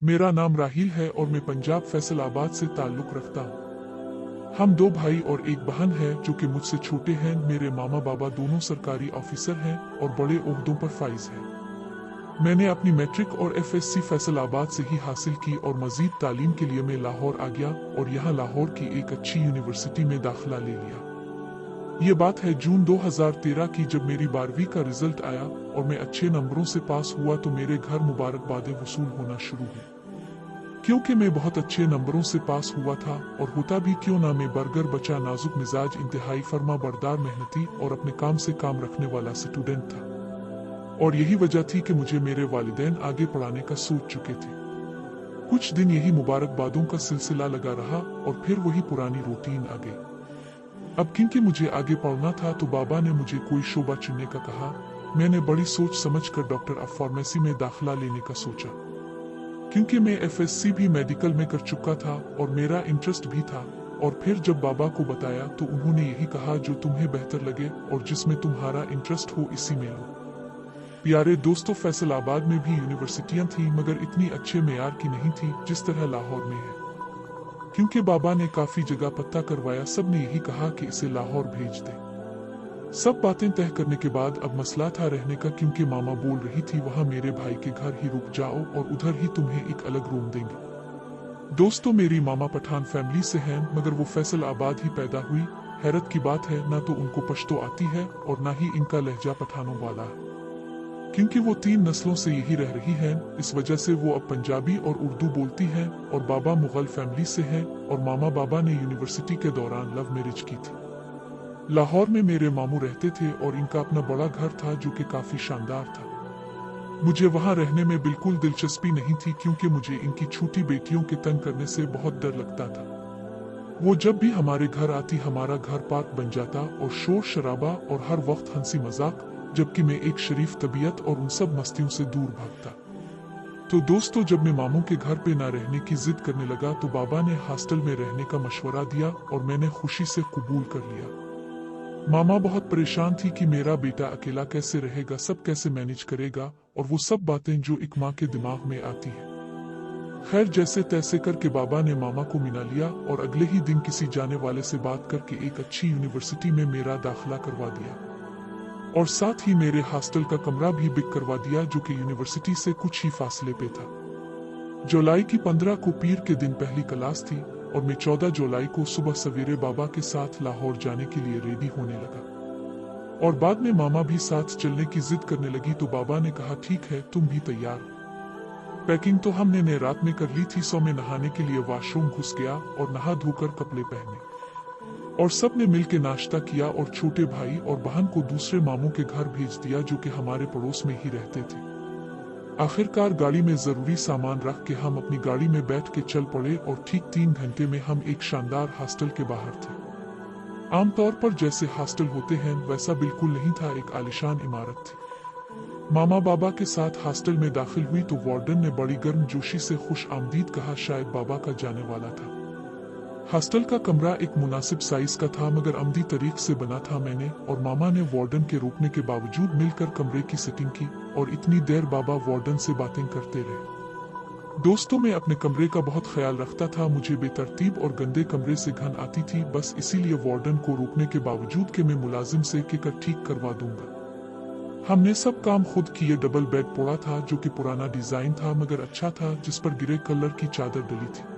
मेरा नाम राहील है और मैं पंजाब फैसलाबाद से ताल्लुक रखता हूँ। हम 2 भाई और एक बहन है जो कि मुझसे छोटे हैं। मेरे मामा बाबा दोनों सरकारी ऑफिसर हैं और बड़े ओहदों पर फाइज हैं। मैंने अपनी मैट्रिक और एफएससी फैसलाबाद से ही हासिल की और मजीद तालीम के लिए मैं लाहौर आ गया और यहाँ लाहौर की एक अच्छी यूनिवर्सिटी में दाखिला ले लिया। ये बात है जून 2013 की, जब मेरी 12वीं का रिजल्ट आया और मैं अच्छे नंबरों से पास हुआ तो मेरे घर मुबारकबादें वसूल होना शुरू हुई। क्योंकि मैं बहुत अच्छे नंबरों से पास हुआ था और होता भी क्यों ना, मैं बर्गर बचा, नाजुक मिजाज, इंतहाई फर्मा बरदार, मेहनती और अपने काम से काम रखने वाला स्टूडेंट था। और यही वजह थी कि मुझे मेरे वालिदैन आगे पढ़ाने का सोच चुके थे। कुछ दिन यही मुबारकबादों का सिलसिला लगा रहा और फिर वही पुरानी रूटीन आ गई। अब क्योंकि मुझे आगे पढ़ना था तो बाबा ने मुझे कोई शोबा चुनने का कहा। मैंने बड़ी सोच समझकर डॉक्टर ऑफ फार्मेसी में दाखिला लेने का सोचा। क्योंकि मैं एफएससी भी मेडिकल में कर चुका था और मेरा इंटरेस्ट भी था। और फिर जब बाबा को बताया तो उन्होंने यही कहा, जो तुम्हें बेहतर लगे और जिसमें तुम्हारा इंटरेस्ट हो इसी में लो। प्यारे दोस्तों, फैसलाबाद में भी यूनिवर्सिटियां थी मगर इतनी अच्छे मेयार की नहीं थी जिस तरह लाहौर में है। क्योंकि बाबा ने काफी जगह पता करवाया, सब ने यही कहा कि इसे लाहौर भेज दे। सब बातें तय करने के बाद अब मसला था रहने का, क्योंकि मामा बोल रही थी वहाँ मेरे भाई के घर ही रुक जाओ और उधर ही तुम्हें एक अलग रूम देंगे। दोस्तों, मेरी मामा पठान फैमिली से हैं मगर वो फैसलाबाद ही पैदा हुई। हैरत की बात है, ना तो उनको पश्तो आती है और ना ही इनका लहजा पठानों वाला है। क्योंकि वो 3 नस्लों से यही रह रही हैं, इस वजह से वो अब पंजाबी और उर्दू बोलती हैं। और बाबा मुगल फैमिली से हैं और मामा बाबा ने यूनिवर्सिटी के दौरान लव मैरिज की थी। लाहौर में मेरे मामू रहते थे और इनका अपना बड़ा घर था जो कि काफी शानदार था। मुझे वहाँ रहने में बिल्कुल दिलचस्पी नहीं थी, क्योंकि मुझे इनकी छोटी बेटियों के तंग करने से बहुत डर लगता था। वो जब भी हमारे घर आती हमारा घर पार्क बन जाता और शोर शराबा और हर वक्त हंसी मजाक, जबकि मैं एक शरीफ तबीयत और उन सब मस्तियों से दूर भागता। तो दोस्तों, जब मैं मामू के घर पे ना रहने की जिद करने लगा तो बाबा ने हॉस्टल में रहने का मशवरा दिया और मैंने खुशी से कबूल कर लिया। मामा बहुत परेशान थी कि मेरा बेटा अकेला कैसे रहेगा, सब कैसे मैनेज करेगा और वो सब बातें जो एक माँ के दिमाग में आती है। खैर, जैसे तैसे करके बाबा ने मामा को मिला लिया और अगले ही दिन किसी जाने वाले से बात करके एक अच्छी यूनिवर्सिटी में मेरा दाखिला करवा दिया और साथ ही मेरे हॉस्टल का कमरा भी बुक करवा दिया, जो कि यूनिवर्सिटी से कुछ ही फासले पे था। जुलाई की 15 को पीर के दिन पहली क्लास थी और मैं 14 जुलाई को सुबह सवेरे बाबा के साथ लाहौर जाने के लिए रेडी होने लगा। और बाद में मामा भी साथ चलने की जिद करने लगी तो बाबा ने कहा, ठीक है, तुम भी तैयार हो। पैकिंग तो हमने ने रात में कर ली थी, सो मैं नहाने के लिए वॉशरूम घुस गया और नहा धोकर कपड़े पहने और सब ने मिलकर नाश्ता किया और छोटे भाई और बहन को दूसरे मामू के घर भेज दिया जो कि हमारे पड़ोस में ही रहते थे। आखिरकार गाड़ी में जरूरी सामान रख के हम अपनी गाड़ी में बैठ के चल पड़े और ठीक 3 घंटे में हम एक शानदार हॉस्टल के बाहर थे। आमतौर पर जैसे हॉस्टल होते हैं वैसा बिल्कुल नहीं था, एक आलिशान इमारत थी। मामा बाबा के साथ हॉस्टल में दाखिल हुई तो वार्डन ने बड़ी गर्मजोशी से खुश आमदीद कहा, शायद बाबा का जाने वाला था। हॉस्टल का कमरा एक मुनासिब साइज का था मगर अमदी तरीक से बना था। मैंने और मामा ने वार्डन के रोकने के बावजूद मिलकर कमरे की सेटिंग की और इतनी देर बाबा वार्डन से बातें करते रहे। दोस्तों, मैं अपने कमरे का बहुत ख्याल रखता था। मुझे बेतरतीब और गंदे कमरे से घन आती थी, बस इसीलिए वार्डन को रोकने के बावजूद कि मैं मुलाजिम से कहकर ठीक करवा दूंगा। हमने सब काम खुद किए। डबल बेड पड़ा था जो कि पुराना डिजाइन था मगर अच्छा था, जिस पर ग्रे कलर की चादर डली थी।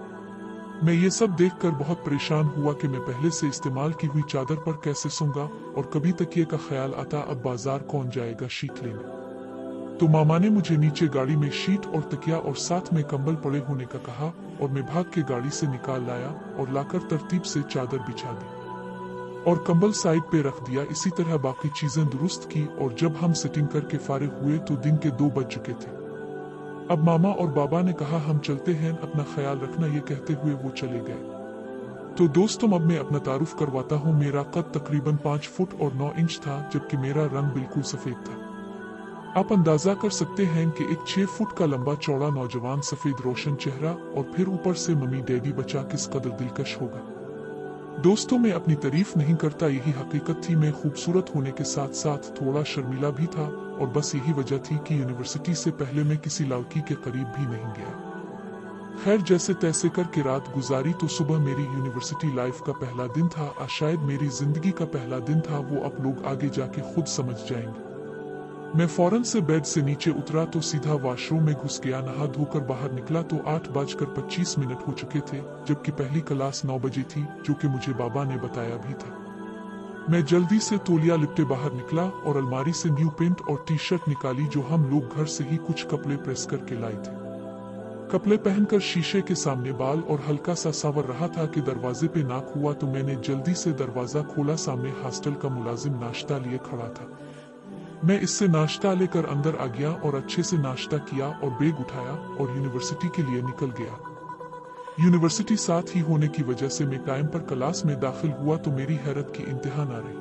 मैं ये सब देखकर बहुत परेशान हुआ कि मैं पहले से इस्तेमाल की हुई चादर पर कैसे सोऊंगा और कभी तकिए का ख्याल आता, अब बाजार कौन जाएगा शीट लेने। तो मामा ने मुझे नीचे गाड़ी में शीट और तकिया और साथ में कंबल पड़े होने का कहा और मैं भाग के गाड़ी से निकाल लाया और लाकर तरतीब से चादर बिछा दी और कंबल साइड पे रख दिया। इसी तरह बाकी चीजें दुरुस्त की और जब हम सेटिंग करके फारिग हुए तो दिन के 2 बज चुके थे। अब मामा और बाबा ने कहा, हम चलते हैं, अपना ख्याल रखना। ये कहते हुए वो चले गए। तो दोस्तों, अब मैं अपना तारुफ करवाता हूँ। मेरा कद तकरीबन 5 फुट और 9 इंच था, जबकि मेरा रंग बिल्कुल सफेद था। आप अंदाजा कर सकते हैं कि एक 6 फुट का लंबा चौड़ा नौजवान, सफेद रोशन चेहरा और फिर ऊपर से मम्मी डैडी बच्चा किस कदर दिलकश होगा। दोस्तों, मैं अपनी तारीफ नहीं करता, यही हकीकत थी। मैं खूबसूरत होने के साथ साथ थोड़ा शर्मीला भी था और बस यही वजह थी कि यूनिवर्सिटी से पहले मैं किसी लड़की के करीब भी नहीं गया। खैर जैसे तैसे करके रात गुजारी तो सुबह मेरी यूनिवर्सिटी लाइफ का पहला दिन था। शायद मेरी जिंदगी का पहला दिन था, वो आप लोग आगे जाके खुद समझ जाएंगे। मैं फौरन से बेड से नीचे उतरा तो सीधा वॉशरूम में घुस गया। नहा धोकर बाहर निकला तो 8:25 हो चुके थे, जबकि पहली क्लास 9 बजे थी, जो कि मुझे बाबा ने बताया भी था। मैं जल्दी से तौलिया लिपटे बाहर निकला और अलमारी से न्यू पेंट और टी शर्ट निकाली, जो हम लोग घर से ही कुछ कपड़े प्रेस करके लाए थे। कपड़े पहनकर शीशे के सामने बाल और हल्का सा सांवर रहा था कि दरवाजे पे नॉक हुआ तो मैंने जल्दी से दरवाजा खोला। सामने हॉस्टल का मुलाजिम नाश्ता लिए खड़ा था। मैं इससे नाश्ता लेकर अंदर आ गया और अच्छे से नाश्ता किया और बैग उठाया और यूनिवर्सिटी के लिए निकल गया। यूनिवर्सिटी साथ ही होने की वजह से मैं टाइम पर क्लास में दाखिल हुआ तो मेरी हैरत की इंतहा ना रही,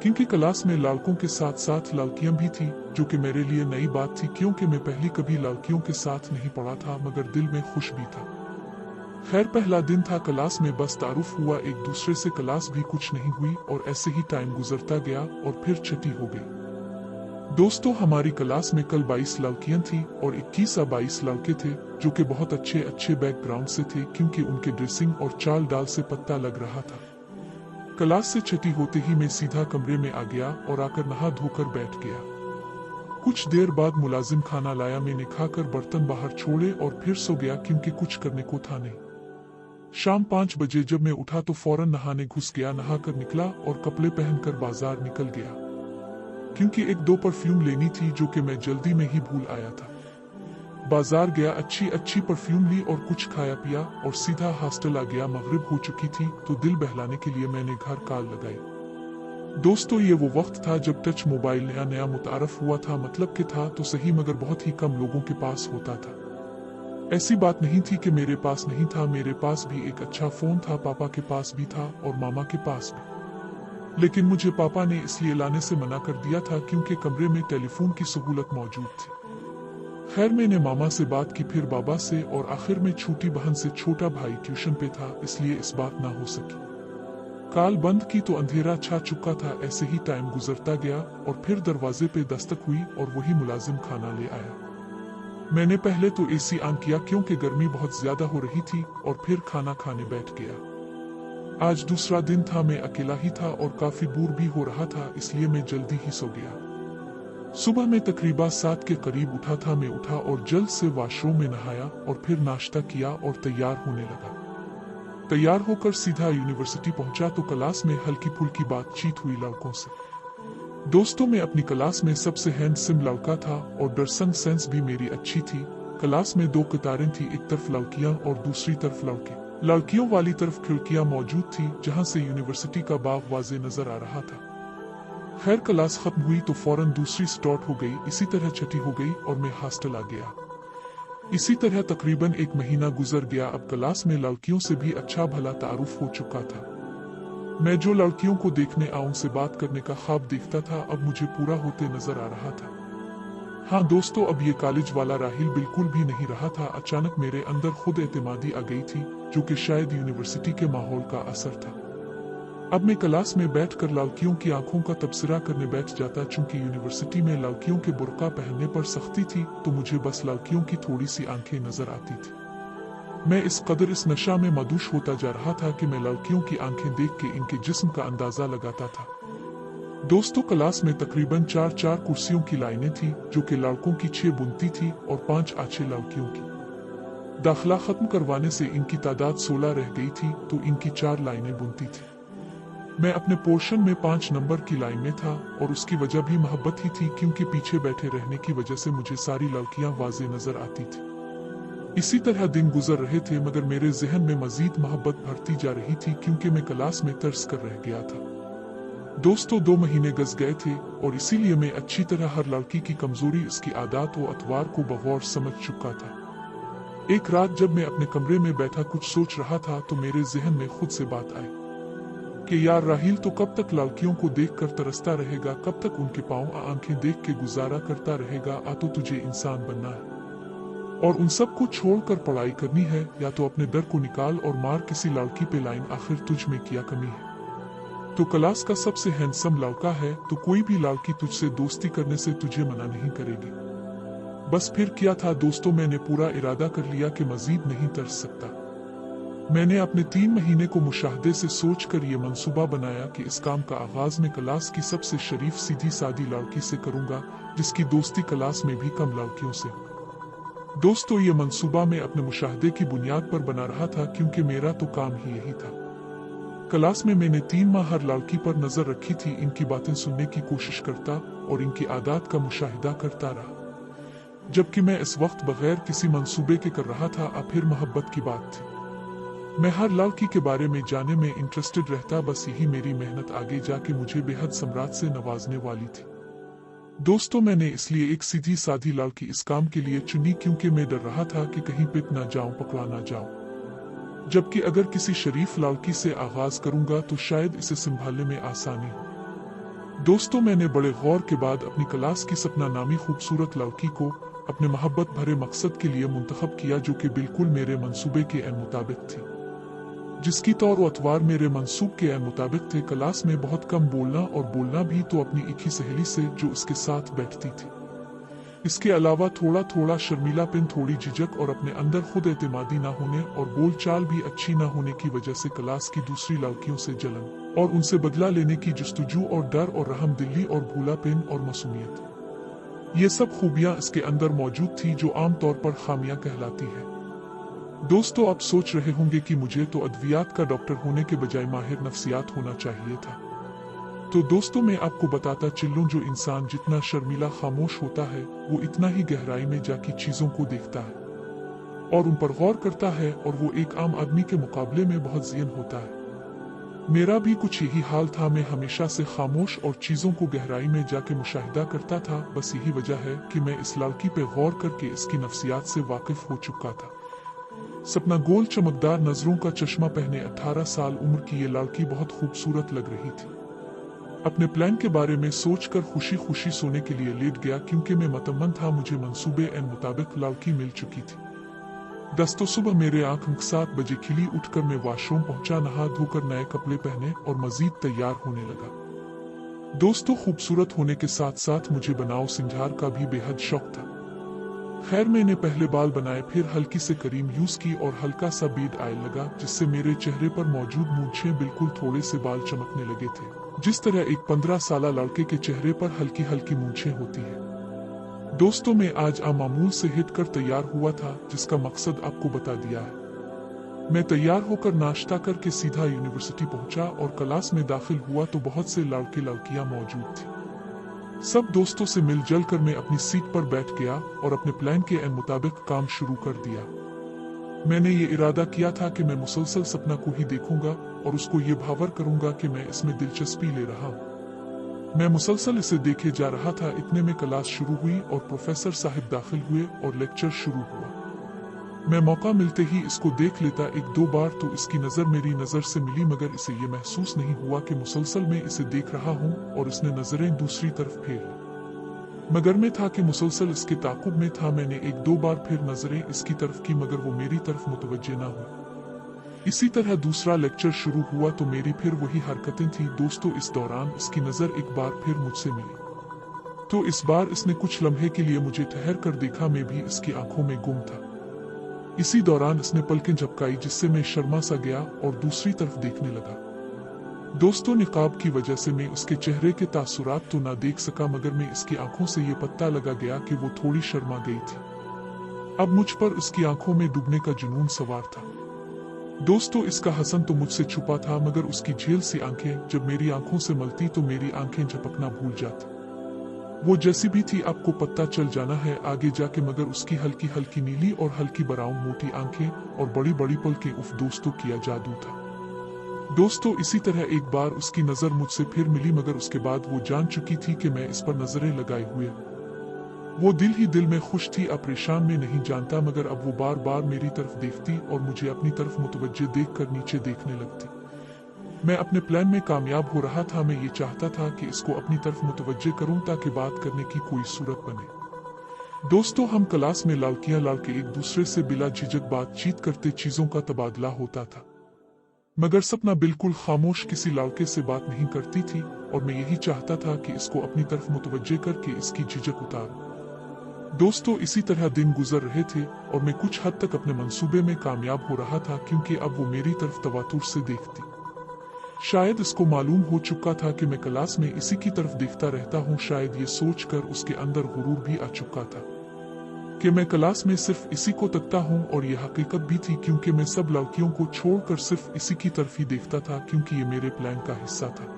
क्योंकि क्लास में लड़कों के साथ साथ लड़कियां भी थी, जो कि मेरे लिए नई बात थी, क्योंकि मैं पहले कभी लड़कियों के साथ नहीं पढ़ा था, मगर दिल में खुश भी था। खैर पहला दिन था, क्लास में बस तारुफ हुआ, एक दूसरे से क्लास भी कुछ नहीं हुई और ऐसे ही टाइम गुजरता गया और फिर छठी हो गई। दोस्तों हमारी क्लास में कल 22 लड़कियां थी और 21 या 22 लड़के थे, जो कि बहुत अच्छे बैकग्राउंड से थे, क्योंकि उनके ड्रेसिंग और चाल डाल से पता लग रहा था। क्लास से छठी होते ही मैं सीधा कमरे में आ गया और आकर नहा धोकर बैठ गया। कुछ देर बाद मुलाजिम खाना लाया, मैंने खाकर बर्तन बाहर छोड़े और फिर सो गया, क्योंकि कुछ करने को था नहीं। शाम 5 बजे जब मैं उठा तो फौरन नहाने घुस गया, नहाकर निकला और कपड़े पहनकर बाजार निकल गया, क्योंकि 1-2 परफ्यूम लेनी थी, जो कि मैं जल्दी में ही भूल आया था। बाजार गया, अच्छी परफ्यूम ली और कुछ खाया पिया और सीधा हॉस्टल आ गया। मगरिब हो चुकी थी तो दिल बहलाने के लिए मैंने घर कॉल लगाई। दोस्तों ये वो वक्त था जब टच मोबाइल नया मुतारफ हुआ था, मतलब कि था तो सही, मगर बहुत ही कम लोगों के पास होता था। ऐसी बात नहीं थी कि मेरे पास नहीं था, मेरे पास भी एक अच्छा फोन था, पापा के पास भी था और मामा के पास भी। लेकिन मुझे पापा ने इसलिए लाने से मना कर दिया था क्योंकि कमरे में टेलीफोन की सहूलत मौजूद थी। खैर मैंने मामा से बात की, फिर बाबा से, और आखिर में छोटी बहन से। छोटा भाई ट्यूशन पे था, इसलिए इस बात ना हो सकी। कॉल बंद की तो अंधेरा छा चुका था। ऐसे ही टाइम गुजरता गया और फिर दरवाजे पे दस्तक हुई और वही मुलाजिम खाना ले आया। मैंने पहले तो एसी ऑन किया क्योंकि गर्मी बहुत ज्यादा हो रही थी और फिर खाना खाने बैठ गया। आज दूसरा दिन था, मैं अकेला ही था और काफी बोर भी हो रहा था, इसलिए मैं जल्दी ही सो गया। सुबह में तकरीबन 7 के करीब उठा था। मैं उठा और जल्द से वॉशरूम में नहाया और फिर नाश्ता किया और तैयार होने लगा। तैयार होकर सीधा यूनिवर्सिटी पहुंचा तो क्लास में हल्की फुल्की बातचीत हुई लड़कों से। दोस्तों मैं अपनी क्लास में सबसे हैंडसम लड़का था और ड्रेसिंग सेंस भी मेरी अच्छी थी। क्लास में 2 कतारें थी, एक तरफ लड़कियां और दूसरी तरफ लड़के। लड़कियों वाली तरफ खिड़कियां मौजूद थी, जहां से यूनिवर्सिटी का बाग वाज़े नजर आ रहा था। खैर क्लास खत्म हुई तो फौरन दूसरी स्टार्ट हो गई। इसी तरह छठी हो गई और मैं हॉस्टल आ गया। इसी तरह तकरीबन 1 महीना गुजर गया। अब क्लास में लड़कियों से भी अच्छा भला तारुफ हो चुका था। मैं जो लड़कियों को देखने आऊं से बात करने का ख्वाब देखता था, अब मुझे पूरा होते नजर आ रहा था। हाँ दोस्तों, अब ये कॉलेज वाला राहिल बिल्कुल भी नहीं रहा था। अचानक मेरे अंदर खुद एतमादी आ गई थी, जो कि शायद यूनिवर्सिटी के माहौल का असर था। अब मैं क्लास में बैठकर लड़कियों की आंखों का तबसरा करने बैठ जाता। चूंकि यूनिवर्सिटी में लड़कियों के बुर्का पहनने पर सख्ती थी, तो मुझे बस लड़कियों की थोड़ी सी आंखें नजर आती थी। मैं इस कदर इस नशा में मदूश होता जा रहा था कि मैं लड़कियों की आंखें देख के इनके जिस्म का अंदाजा लगाता था। दोस्तों क्लास में तकरीबन 4 कुर्सियों की लाइनें थी, जो कि लड़कों की 6 बुनती थी और 5 आछे लड़कियों की। दाखिला खत्म करवाने से इनकी तादाद 16 रह गई थी, तो इनकी 4 लाइनें बुनती थी। मैं अपने पोर्शन में 5 नंबर की लाइन में था और उसकी वजह भी मोहब्बत ही थी, क्योंकि पीछे बैठे रहने की वजह से मुझे सारी लड़कियां वाज़े नजर आती थी। इसी तरह दिन गुजर रहे थे, मगर मेरे जहन में मजीद मोहब्बत बढ़ती जा रही थी, क्योंकि मैं क्लास में तरस कर रह गया था। दोस्तों 2 महीने गुज़र गए थे और इसीलिए मैं अच्छी तरह हर लड़की की कमजोरी, उसकी आदत व अतवार को बगौर समझ चुका था। एक रात जब मैं अपने कमरे में बैठा कुछ सोच रहा था, तो मेरे जहन में खुद से बात आई कि यार राहिल तो कब तक लड़कियों को देखकर तरसता रहेगा, कब तक उनके पांव आंखें देख के गुजारा करता रहेगा। तो तुझे इंसान बनना है और उन सब को छोड़कर पढ़ाई करनी है, या तो अपने डर को निकाल और मार किसी लड़की पे लाइन, आखिर तुझ में क्या कमी है। तो क्लास का सबसे हैंडसम लड़का है, तो कोई भी लड़की तुझसे दोस्ती करने से तुझे मना नहीं करेगी। बस फिर क्या था दोस्तों, मैंने पूरा इरादा कर लिया कि मजीद नहीं तरस सकता। मैंने अपने 3 महीने को मुशाहदे से सोच कर ये मंसूबा बनाया कि इस काम का आगाज में क्लास की सबसे शरीफ सीधी सादी लड़की से करूंगा, जिसकी दोस्ती क्लास में भी कम लड़कियों से। दोस्तों, ये मंसूबा मैं अपने मुशाहदे की बुनियाद पर बना रहा था, क्योंकि मेरा तो काम ही यही था। क्लास में मैंने 3 माह हर लड़की पर नजर रखी थी, इनकी बातें सुनने की कोशिश करता और इनकी आदत का मुशाहिदा करता रहा। जबकि मैं इस वक्त बगैर किसी मंसूबे के कर रहा था। अब फिर मोहब्बत की बात थी। मैं हर लड़की के बारे में जानने में इंटरेस्टेड रहता, बस यही मेरी मेहनत आगे जाके मुझे बेहद सम्राट से नवाजने वाली थी। दोस्तों, मैंने इसलिए एक सीधी साधी लड़की इस काम के लिए चुनी, क्योंकि मैं डर रहा था कि कहीं पिट ना जाऊं, पकड़ा ना जाऊं। जबकि अगर किसी शरीफ लड़की से आगाज करूंगा तो शायद इसे संभालने में आसानी हो। दोस्तों, मैंने बड़े गौर के बाद अपनी क्लास की सपना नामी खूबसूरत लड़की को अपने मोहब्बत भरे मकसद के लिए मुंतखब किया, जो कि बिल्कुल मेरे मंसूबे के ऐन मुताबिक थी, जिसकी तौर व अतवार मेरे मंसूब के ऐन मुताबिक थे। क्लास में बहुत कम बोलना, और बोलना भी तो अपनी एक ही सहेली से जो इसके साथ बैठती थी। इसके अलावा थोड़ा थोड़ा शर्मीलापन, थोड़ी झिझक और अपने अंदर खुद एतमादी ना होने और बोलचाल भी अच्छी ना होने की वजह से क्लास की दूसरी लड़कियों से जलन और उनसे बदला लेने की जुस्तजू और डर और रहमदिली और भूलापन और मासूमियत, ये सब खूबियां इसके अंदर मौजूद थी, जो आमतौर पर खामियां कहलाती है। दोस्तों, आप सोच रहे होंगे कि मुझे तो अद्वियात का डॉक्टर होने के बजाय माहिर नफ्सियात होना चाहिए था। तो दोस्तों, मैं आपको बताता चलूं, जो इंसान जितना शर्मीला खामोश होता है, वो इतना ही गहराई में जाके चीजों को देखता है और उन पर गौर करता है, और वो एक आम आदमी के मुकाबले में बहुत ज़ियन होता है। मेरा भी कुछ यही हाल था। मैं हमेशा से खामोश और चीजों को गहराई में जाके मुशाहिदा करता था। बस यही वजह है कि मैं इस लड़की पे गौर करके इसकी नफ्सियात से वाकिफ हो चुका था। सपना गोल चमकदार नजरों का चश्मा पहने 18 साल उम्र की ये लड़की बहुत खूबसूरत लग रही थी। अपने प्लान के बारे में सोचकर खुशी खुशी सोने के लिए लेट गया, क्योंकि मैं मतमन था। मुझे मंसूबे एन मुताबिक लड़की मिल चुकी थी। 10 तो सुबह मेरे आंख 7 बजे खिली। उठकर मैं वॉशरूम पहुंचा, नहा धोकर नए कपड़े पहने और मजीद तैयार होने लगा। दोस्तों, खूबसूरत होने के साथ साथ मुझे बनाव सिंगार का भी बेहद शौक था। खैर, मैंने पहले बाल बनाए, फिर हल्की से क्रीम यूज की और हल्का सा बीड ऑयल लगा, जिससे मेरे चेहरे पर मौजूद मूंछें बिल्कुल थोड़े से बाल चमकने लगे थे, जिस तरह एक 15 साल लड़के के चेहरे पर हल्की हल्की मूंछें होती है। दोस्तों, मैं आज आमामूल से हिट कर तैयार हुआ था, जिसका मकसद आपको बता दिया है। मैं तैयार होकर नाश्ता करके सीधा यूनिवर्सिटी पहुंचा और क्लास में दाखिल हुआ तो बहुत से लड़के लड़कियां मौजूद थी। सब दोस्तों से मिलजुल कर मैं अपनी सीट पर बैठ गया और अपने प्लान के एन मुताबिक काम शुरू कर दिया। मैंने ये इरादा किया था कि मैं मुसलसल सपना को ही देखूंगा और उसको ये भावर करूंगा कि मैं इसमें दिलचस्पी ले रहा हूँ। मैं मुसलसल इसे देखे जा रहा था। इतने में क्लास शुरू हुई और प्रोफेसर साहब दाखिल हुए और लेक्चर शुरू हुआ। मैं मौका मिलते ही इसको देख लेता। 1-2 बार तो इसकी नजर मेरी नजर से मिली, मगर इसे ये महसूस नहीं हुआ कि मुसलसल मैं इसे देख रहा हूँ और इसने नजरें दूसरी तरफ फेर ली। मगर मैं था कि मुसलसल इसके ताकुब में था। मैंने 1-2 बार फिर नजरें इसकी तरफ की, मगर वो मेरी तरफ मुतवज्जे ना हुई। इसी तरह दूसरा लेक्चर शुरू हुआ तो मेरी फिर वही हरकतें थी। दोस्तों, इस दौरान इसकी नजर एक बार फिर मुझसे मिली, तो इस बार इसने कुछ लम्हे के लिए मुझे ठहर कर देखा। मैं भी इसकी आंखों में गुम था। इसी दौरान इसने पलकें झपकाई, जिससे मैं शर्मा सा गया और दूसरी तरफ देखने लगा। दोस्तों, निकाब की वजह से मैं उसके चेहरे के तासुरात तो ना देख सका, मगर मैं इसकी आंखों से ये पता लगा गया कि वो थोड़ी शर्मा गई थी। अब मुझ पर उसकी आंखों में डूबने का जुनून सवार था। दोस्तों, इसका हसन तो मुझसे छुपा था, मगर उसकी झील सी आंखें जब मेरी आंखों से मलती तो मेरी आंखें झपकना भूल जाती। वो जैसी भी थी आपको पता चल जाना है आगे जाके, मगर उसकी हल्की हल्की नीली और हल्की ब्राउन मोटी आंखें और बड़ी बड़ी पलकें, उफ दोस्तों, किया जादू था। दोस्तों, इसी तरह एक बार उसकी नजर मुझसे फिर मिली, मगर उसके बाद वो जान चुकी थी कि मैं इस पर नजरें लगाए हुए हूँ। वो दिल ही दिल में खुश थी। अब परेशान में नहीं जानता, मगर अब वो बार बार मेरी तरफ देखती और मुझे अपनी तरफ मुतवज्जे देखकर नीचे देखने लगती। मैं अपने प्लान में कामयाब हो रहा था। मैं ये चाहता था कि इसको अपनी तरफ मुतवज्जे करूं ताकि बात करने की कोई सूरत बने। दोस्तों, हम क्लास में लड़कियां लड़के एक दूसरे से बिला झिझक बातचीत करते, चीजों का तबादला होता था, मगर सपना बिल्कुल खामोश किसी लड़के से बात नहीं करती थी और मैं यही चाहता था कि इसको अपनी तरफ मुतवज्जे करके इसकी झिझक उतारूं। दोस्तों, इसी तरह दिन गुजर रहे थे और मैं कुछ हद तक अपने मंसूबे में कामयाब हो रहा था, क्योंकि अब वो मेरी तरफ तवातुर से देखती। शायद इसको मालूम हो चुका था कि मैं क्लास में इसी की तरफ देखता रहता हूँ। शायद ये सोचकर उसके अंदर गुरूर भी आ चुका था कि मैं क्लास में सिर्फ इसी को तकता हूँ, और ये हकीकत भी थी, क्योंकि मैं सब लड़कियों को छोड़कर सिर्फ इसी की तरफ ही देखता था, क्योंकि ये मेरे प्लान का हिस्सा था।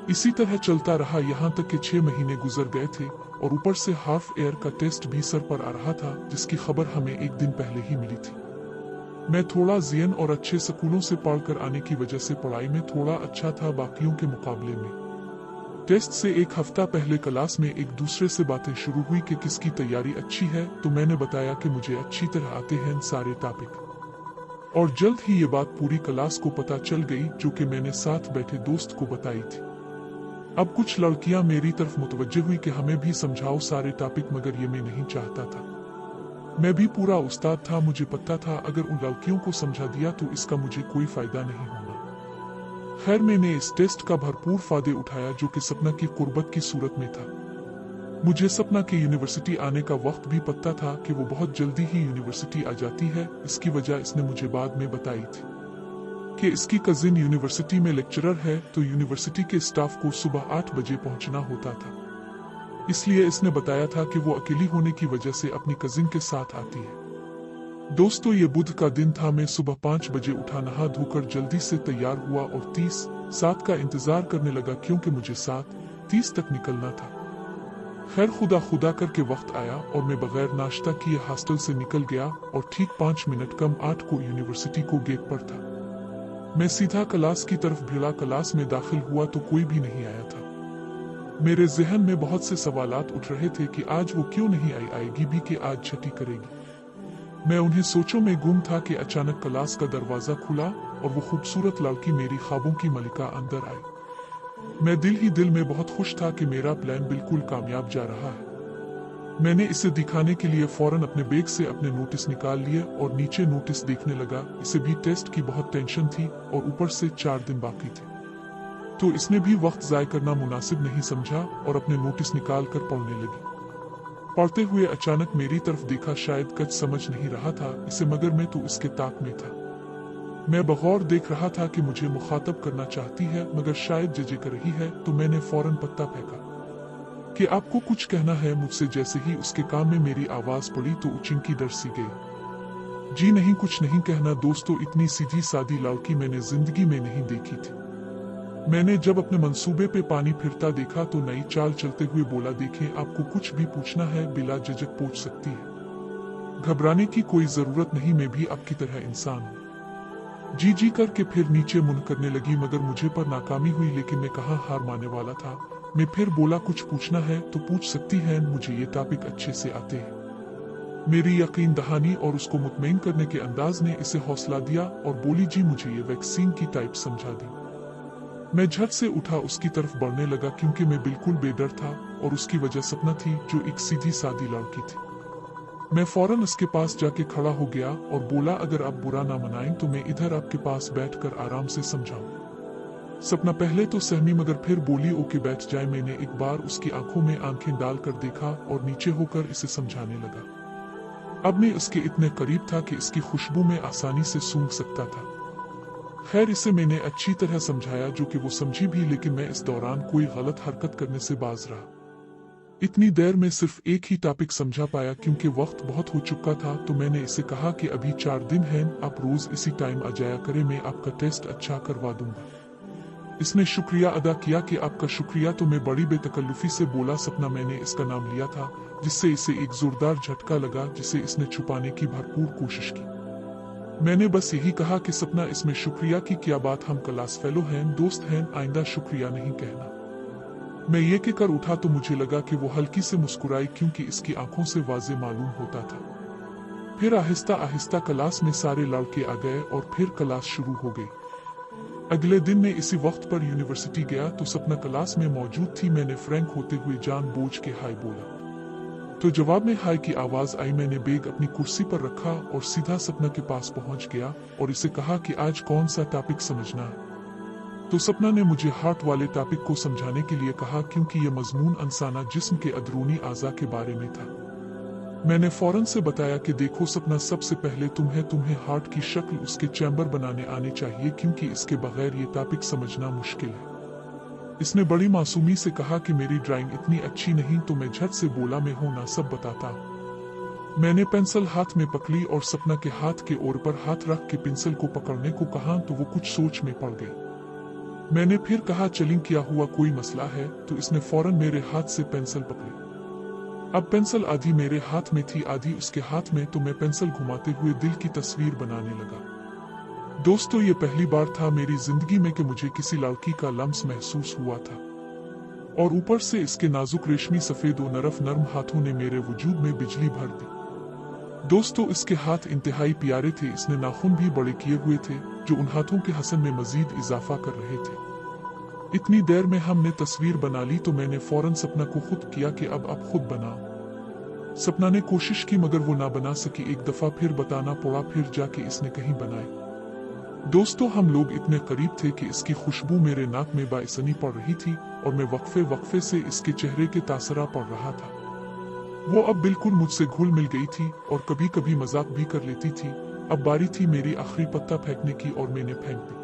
इसी तरह चलता रहा, यहाँ तक कि 6 महीने गुजर गए थे और ऊपर से हाफ एयर का टेस्ट भी सर पर आ रहा था, जिसकी खबर हमें एक दिन पहले ही मिली थी। मैं थोड़ा ज़ियन और अच्छे स्कूलों से पढ़कर आने की वजह से पढ़ाई में थोड़ा अच्छा था बाकियों के मुकाबले में। टेस्ट से एक हफ्ता पहले क्लास में एक दूसरे से बातें शुरू हुई कि किसकी तैयारी अच्छी है, तो मैंने बताया कि मुझे अच्छी तरह आते हैं सारे टॉपिक। और जल्द ही ये बात पूरी क्लास को पता चल गई, जो कि मैंने साथ बैठे दोस्त को बताई थी। अब कुछ लड़कियां मेरी तरफ मुतवज्जे हुई कि हमें भी समझाओ सारे टॉपिक, मगर ये मैं नहीं चाहता था। मैं भी पूरा उस्ताद था, मुझे पता था अगर उन लड़कियों को समझा दिया तो इसका मुझे कोई फायदा नहीं होगा। खैर, मैंने इस टेस्ट का भरपूर फायदा उठाया, जो कि सपना की कुर्बत की सूरत में था। मुझे सपना के यूनिवर्सिटी आने का वक्त भी पता था कि वो बहुत जल्दी ही यूनिवर्सिटी आ जाती है। इसकी वजह इसने मुझे बाद में बताई थी कि इसकी कजिन यूनिवर्सिटी में लेक्चरर है, तो यूनिवर्सिटी के स्टाफ को सुबह 8 बजे पहुंचना होता था। इसलिए इसने बताया था कि वो अकेली होने की वजह से अपनी कजिन के साथ आती है। दोस्तों, ये बुध का दिन था। मैं सुबह 5 बजे उठा, नहा धोकर जल्दी से तैयार हुआ और 30:07 का इंतजार करने लगा, क्योंकि मुझे 7:30 तक निकलना था। खैर, खुदा खुदा करके वक्त आया और मैं बगैर नाश्ता किए हॉस्टल से निकल गया और ठीक 5 मिनट कम 8 को यूनिवर्सिटी को गेट पर था। मैं सीधा क्लास की तरफ भिड़ा। क्लास में दाखिल हुआ तो कोई भी नहीं आया था। मेरे जहन में बहुत से सवालात उठ रहे थे कि आज वो क्यों नहीं आएगी भी, कि आज छठी करेगी। मैं उन्हें सोचों में गुम था कि अचानक क्लास का दरवाजा खुला और वो खूबसूरत लड़की, मेरी ख्वाबों की मलिका, अंदर आई। मैं दिल ही दिल में बहुत खुश था कि मेरा प्लान बिल्कुल कामयाब जा रहा है। मैंने इसे दिखाने के लिए फौरन अपने बैग से अपने नोटिस निकाल लिए और नीचे नोटिस देखने लगा। इसे भी टेस्ट की बहुत टेंशन थी और ऊपर से 4 दिन बाकी थे, तो इसने भी वक्त ज़ाय करना मुनासिब नहीं समझा और अपने नोटिस निकाल कर पढ़ने लगी। पढ़ते हुए अचानक मेरी तरफ देखा। शायद कुछ समझ नहीं रहा था इसे, मगर मैं तो इसके ताक में था। मैं बगौर देख रहा था कि मुझे मुखातब करना चाहती है, मगर शायद जजे कर रही है, तो मैंने फौरन पत्ता फेंका कि आपको कुछ कहना है मुझसे। जैसे ही उसके कान में मेरी आवाज पड़ी तो उचिंकी डर सी गई। जी नहीं, कुछ नहीं कहना। दोस्तों, इतनी सीधी सादी लड़की मैंने जिंदगी में नहीं देखी थी। मैंने जब अपने मंसूबे पे पानी फिरता देखा तो नई चाल चलते हुए बोला, देखें, आपको कुछ भी पूछना है बिला झिझक पूछ सकती है। घबराने की कोई जरूरत नहीं, मैं भी आपकी तरह इंसान हूँ। जी करके फिर नीचे मुंह करने लगी, मगर मुझे पर नाकामी हुई। लेकिन मैं कहाँ हार मानने वाला था। मैं फिर बोला, कुछ पूछना है तो पूछ सकती हैं, मुझे ये टॉपिक अच्छे से आते हैं। मेरी यकीन दहानी और उसको मुतमईन करने के अंदाज ने इसे हौसला दिया और बोली, जी मुझे ये वैक्सीन की टाइप समझा दी। मैं झट से उठा, उसकी तरफ बढ़ने लगा, क्योंकि मैं बिल्कुल बेडर था और उसकी वजह सपना थी, जो एक सीधी सादी लड़की थी। मैं फौरन उसके पास जाके खड़ा हो गया और बोला, अगर आप बुरा ना मनाएं तो मैं इधर आपके पास बैठकर आराम से समझाऊं। सपना पहले तो सहमी, मगर फिर बोली, ओके बैठ जाए। मैंने एक बार उसकी आंखों में आंखें डालकर देखा और नीचे होकर इसे समझाने लगा। अब मैं उसके इतने करीब था कि इसकी खुशबू में आसानी से सूंघ सकता था। खैर, इसे मैंने अच्छी तरह समझाया, जो कि वो समझी भी, लेकिन मैं इस दौरान कोई गलत हरकत करने से बाज रहा। इतनी देर में सिर्फ एक ही टॉपिक समझा पाया, क्योंकि वक्त बहुत हो चुका था। तो मैंने इसे कहा कि अभी 4 दिन हैं, आप रोज इसी टाइम आ जाया करें, मैं आपका टेस्ट अच्छा करवा दूंगा। इसने शुक्रिया अदा किया कि आपका शुक्रिया। तो मैं बड़ी बेतकल्लुफी से बोला, सपना मैंने इसका नाम लिया था, जिससे इसे एक जोरदार झटका लगा, जिसे इसने छुपाने की भरपूर कोशिश की। मैंने बस यही कहा कि सपना, इसमें शुक्रिया की क्या बात, हम क्लास फेलो हैं, दोस्त हैं, आइंदा शुक्रिया नहीं कहना। मैं ये कहकर उठा तो मुझे लगा कि वो हल्की से मुस्कुराई, क्योंकि इसकी आंखों से वाजे मालूम होता था। फिर आहिस्ता आहिस्ता क्लास में सारे लड़के आ गए और फिर क्लास शुरू हो गई। अगले दिन मैं इसी वक्त पर यूनिवर्सिटी गया तो सपना क्लास में मौजूद थी। मैंने फ्रैंक होते हुए जानबूझ के हाय बोला, तो जवाब में हाय की आवाज आई। मैंने बैग अपनी कुर्सी पर रखा और सीधा सपना के पास पहुंच गया और इसे कहा कि आज कौन सा टॉपिक समझना है। तो सपना ने मुझे हार्ट वाले टॉपिक को समझाने के लिए कहा, क्योंकि यह मजमून इंसाना जिस्म के अंदरूनी आज़ा के बारे में था। मैंने फौरन से बताया कि देखो सपना, सबसे पहले तुम्हें हार्ट की शक्ल उसके चैम्बर बनाने आने चाहिए, क्योंकि इसके बगैर ये टॉपिक समझना मुश्किल है। इसने बड़ी मासूमी से कहा कि मेरी ड्राइंग इतनी अच्छी नहीं, तो मैं झट से बोला मैं हूं ना सब बताता। मैंने पेंसिल हाथ में पकड़ी और सपना के हाथ के ओर पर हाथ रख के पेंसिल को पकड़ने को कहा, तो वो कुछ सोच में पड़ गई। मैंने फिर कहा चलिए क्या हुआ, कोई मसला है? तो इसने फौरन मेरे हाथ से पेंसिल पकड़ी। अब पेंसिल आधी मेरे हाथ में थी, आधी उसके हाथ में, तो मैं पेंसिल घुमाते हुए दिल की तस्वीर बनाने लगा। दोस्तों, ये पहली बार था मेरी जिंदगी में कि मुझे किसी लड़की का लम्स महसूस हुआ था, और ऊपर से इसके नाजुक रेशमी सफेद और नरम हाथों ने मेरे वजूद में बिजली भर दी। दोस्तों, इसके हाथ इंतहाई प्यारे थे, इसने नाखून भी बड़े किए हुए थे, जो उन हाथों के हसन में मजीद इजाफा कर रहे थे। इतनी देर में हमने तस्वीर बना ली, तो मैंने फौरन सपना को खुद किया कि अब खुद बनाओ। सपना ने कोशिश की, मगर वो ना बना सकी। एक दफा फिर बताना पड़ा, फिर जाके इसने कहीं बनाई। दोस्तों, हम लोग इतने करीब थे कि इसकी खुशबू मेरे नाक में बाइसनी पड़ रही थी, और मैं वक्फे से इसके चेहरे के तासरा पड़ रहा था। वो अब बिल्कुल मुझसे घुल मिल गई थी, और कभी कभी मजाक भी कर लेती थी। अब बारी थी मेरी आखिरी पत्ता फेंकने की, और मैंने फेंक दी।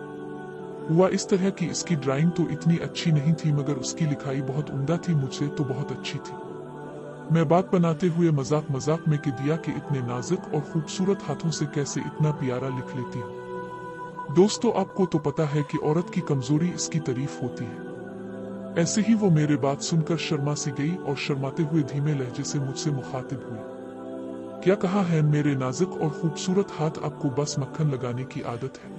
हुआ इस तरह कि इसकी ड्राइंग तो इतनी अच्छी नहीं थी, मगर उसकी लिखाई बहुत उम्दा थी, मुझसे तो बहुत अच्छी थी। मैं बात बनाते हुए मजाक में कह दिया कि इतने नाजुक और खूबसूरत हाथों से कैसे इतना प्यारा लिख लेती हूँ। दोस्तों, आपको तो पता है कि औरत की कमजोरी इसकी तारीफ होती है। ऐसे ही वो मेरे बात सुनकर शर्मा सी गई, और शर्माते हुए धीमे लहजे से मुझसे मुखातिब हुई। क्या कहा है मेरे नाजुक और खूबसूरत हाथ, आपको बस मक्खन लगाने की आदत है।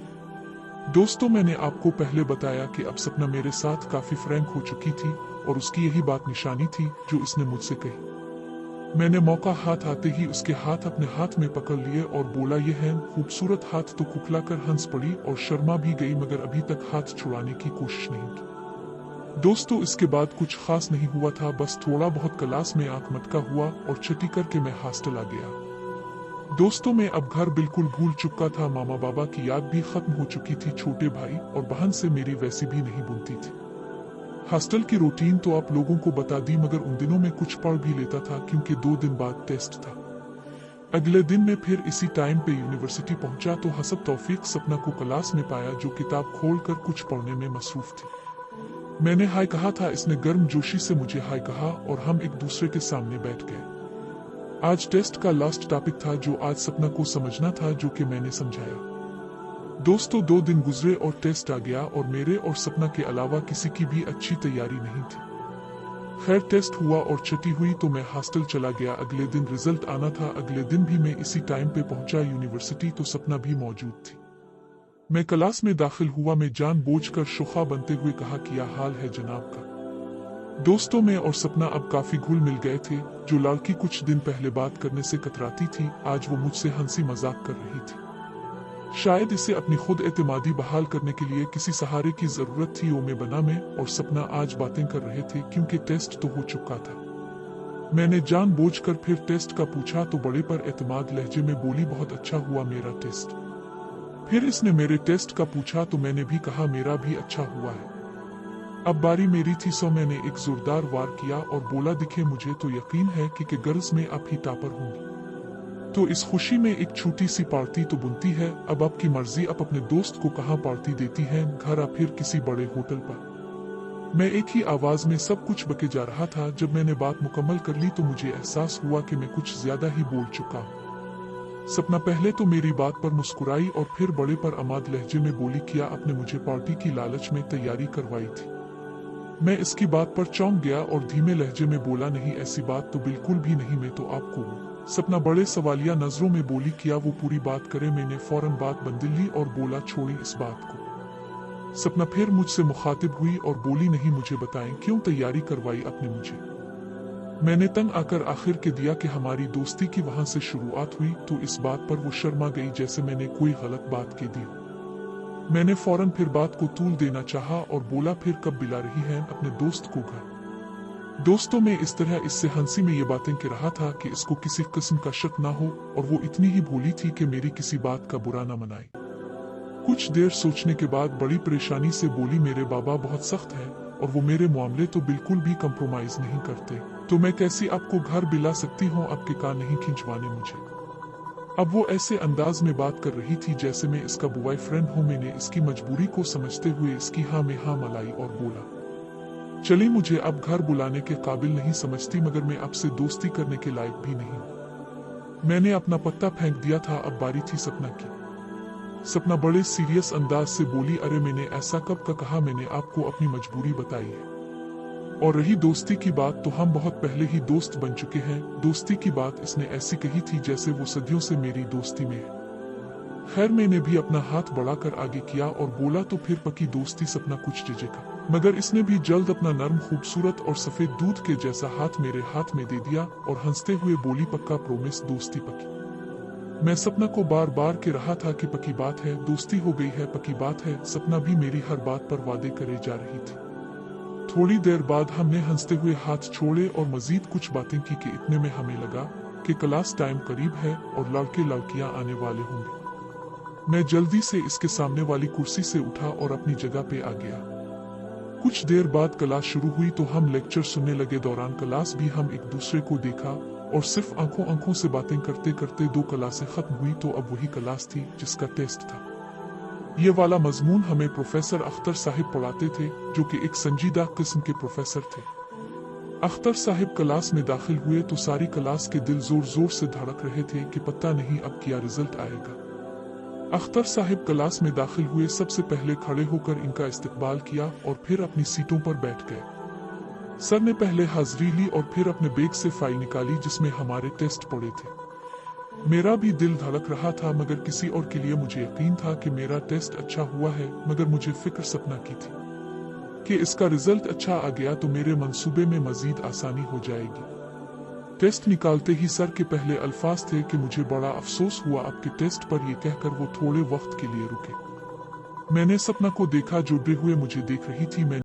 दोस्तों, मैंने आपको पहले बताया कि अब सपना मेरे साथ काफी फ्रैंक हो चुकी थी, और उसकी यही बात निशानी थी जो इसने मुझसे कही। मैंने मौका हाथ आते ही उसके हाथ अपने हाथ में पकड़ लिए और बोला, ये है खूबसूरत हाथ। तो कुकलाकर हंस पड़ी और शर्मा भी गई, मगर अभी तक हाथ छुड़ाने की कोशिश नहीं की। दोस्तों, इसके बाद कुछ खास नहीं हुआ था, बस थोड़ा बहुत क्लास में आंख मटका हुआ, और छठी करके मैं हॉस्टल आ गया। दोस्तों, मैं अब घर बिल्कुल भूल चुका था, मामा बाबा की याद भी खत्म हो चुकी थी, छोटे भाई और बहन से मेरी वैसी भी नहीं बनती थी। हॉस्टल की रूटीन तो आप लोगों को बता दी, मगर उन दिनों में कुछ पढ़ भी लेता था, क्योंकि 2 दिन बाद टेस्ट था। अगले दिन मैं फिर इसी टाइम पे यूनिवर्सिटी पहुंचा, तो हसब तौफीक सपना को क्लास में पाया, जो किताब खोलकर कुछ पढ़ने में मसरूफ थी। मैंने हाय कहा था, इसने गर्म जोशी से मुझे हाय कहा, और हम एक दूसरे के सामने बैठ गए। आज टेस्ट का लास्ट टॉपिक था, जो आज सपना को समझना था, जो कि मैंने समझाया। दोस्तों, 2 दिन गुजरे और टेस्ट आ गया, और मेरे और सपना के अलावा किसी की भी अच्छी तैयारी नहीं थी। खैर, टेस्ट हुआ और छुट्टी हुई, तो मैं हॉस्टल चला गया। अगले दिन रिजल्ट आना था। अगले दिन भी मैं इसी टाइम पे पहुंचा यूनिवर्सिटी, तो सपना भी मौजूद थी। मैं क्लास में दाखिल हुआ। मैं जानबूझकर शुखा बनते हुए कहा, क्या हाल है जनाब का। दोस्तों, मैं और सपना अब काफी घुल मिल गए थे। जो लड़की कुछ दिन पहले बात करने से कतराती थी, आज वो मुझसे हंसी मजाक कर रही थी। शायद इसे अपनी खुद एतमादी बहाल करने के लिए किसी सहारे की जरूरत थी। मैं बना में और सपना आज बातें कर रहे थे, क्योंकि टेस्ट तो हो चुका था। मैंने जानबूझकर फिर टेस्ट का पूछा, तो बड़े पर एतमाद लहजे में बोली, बहुत अच्छा हुआ मेरा टेस्ट। फिर इसने मेरे टेस्ट का पूछा, तो मैंने भी कहा मेरा भी अच्छा हुआ है। अब बारी मेरी थी, सो मैंने एक जोरदार वार किया और बोला, दिखे मुझे तो यकीन है कि गर्ल्स में आप ही टॉपर होंगी। तो इस खुशी में एक छोटी सी पार्टी तो बनती है। अब आपकी मर्जी, आप अपने दोस्त को कहाँ पार्टी देती हैं, घर या फिर किसी बड़े होटल पर। मैं एक ही आवाज में सब कुछ बके जा रहा था। जब मैंने बात मुकम्मल कर ली, तो मुझे एहसास हुआ कि मैं कुछ ज्यादा ही बोल चुका हूँ। सपना पहले तो मेरी बात पर मुस्कुराई, और फिर बड़े पर अमाद लहजे में बोली, किया आपने मुझे पार्टी की लालच में तैयारी करवाई थी। मैं इसकी बात पर चौंक गया और धीमे लहजे में बोला, नहीं ऐसी बात तो बिल्कुल भी नहीं, मैं तो आपको हूँ। सपना बड़े सवालिया नजरों में बोली, क्या वो पूरी बात करे। मैंने फौरन बात बंद ली और बोला, छोड़ी इस बात को। सपना फिर मुझसे मुखातिब हुई और बोली, नहीं मुझे बताएं, क्यों तैयारी करवाई आपने मुझे। मैंने तंग आकर आखिर के दिया कि हमारी दोस्ती की वहां से शुरुआत हुई। तो इस बात पर वो शर्मा गई, जैसे मैंने कोई गलत बात कह दी। मैंने फौरन फिर बात को तूल देना चाहा और बोला, फिर कब बुला रही हैं अपने दोस्त को घर। दोस्तों, मैं इस तरह इससे हंसी में ये बातें कह रहा था कि इसको किसी किस्म का शक ना हो, और वो इतनी ही भोली थी कि मेरी किसी बात का बुरा ना मनाए। कुछ देर सोचने के बाद बड़ी परेशानी से बोली, मेरे बाबा बहुत सख्त है, और वो मेरे मामले तो बिल्कुल भी कंप्रोमाइज नहीं करते। तो मैं कैसे आपको घर बिला सकती हूँ आपके कान नहीं खिंचवाने मुझे। अब वो ऐसे अंदाज में बात कर रही थी जैसे मैं इसका बॉयफ्रेंड हूँ। मैंने इसकी मजबूरी को समझते हुए इसकी हाँ में हाँ मलाई और बोला, चली मुझे अब घर बुलाने के काबिल नहीं समझती, मगर मैं आपसे दोस्ती करने के लायक भी नहीं। मैंने अपना पत्ता फेंक दिया था। अब बारी थी सपना की। सपना बड़े सीरियस अंदाज से बोली, अरे मैंने ऐसा कब का कहा, मैंने आपको अपनी मजबूरी बताई है। और रही दोस्ती की बात, तो हम बहुत पहले ही दोस्त बन चुके हैं। दोस्ती की बात इसने ऐसी कही थी जैसे वो सदियों से मेरी दोस्ती में है। खैर मैंने भी अपना हाथ बढ़ाकर आगे किया और बोला, तो फिर पक्की दोस्ती सपना कुछ झिझका, मगर इसने भी जल्द अपना नर्म खूबसूरत और सफेद दूध के जैसा हाथ मेरे हाथ में दे दिया और हंसते हुए बोली, पक्का प्रोमिस, दोस्ती पक्की। मैं सपना को बार बार कह रहा था कि पक्की बात है, दोस्ती हो गई है, पक्की बात है। सपना भी मेरी हर बात पर वादे करे जा रही थी। थोड़ी देर बाद हमने हंसते हुए हाथ छोड़े और मजीद कुछ बातें की कि इतने में हमें लगा कि क्लास टाइम करीब है और लड़के लड़कियां आने वाले होंगे। मैं जल्दी से इसके सामने वाली कुर्सी से उठा और अपनी जगह पे आ गया। कुछ देर बाद क्लास शुरू हुई तो हम लेक्चर सुनने लगे। दौरान क्लास भी हम एक दूसरे को देखा और सिर्फ आंखों आंखों से बातें करते करते 2 क्लासें खत्म हुई तो अब वही क्लास थी जिसका टेस्ट था। ये वाला मजमून हमें प्रोफेसर अख्तर साहिब पढ़ाते थे, जो कि एक संजीदा किस्म के प्रोफेसर थे। अख्तर साहिब क्लास में दाखिल हुए तो सारी क्लास के दिल जोर जोर से धड़क रहे थे कि पता नहीं अब क्या रिजल्ट आएगा। अख्तर साहिब क्लास में दाखिल हुए, सबसे पहले खड़े होकर इनका इस्तकबाल किया और फिर अपनी सीटों पर बैठ गए। सर ने पहले हाजिरी ली और फिर अपने बैग से फाइल निकाली जिसमें हमारे टेस्ट पड़े थे। मेरा भी दिल धड़क रहा था, मगर किसी और के लिए मुझे यकीन था कि मेरा टेस्ट अच्छा हुआ है, मगर मुझे फिक्र सपना की थी कि इसका रिजल्ट अच्छा आ गया तो मेरे मंसूबे में मजीद आसानी हो जाएगी। टेस्ट निकालते ही सर के पहले अल्फाज थे कि मुझे बड़ा अफसोस हुआ आपके टेस्ट पर, यह कहकर वो थोड़े वक्त के लिए रुके। मैंने सपना को देखा जो डरे हुए मुझे देख रही थी।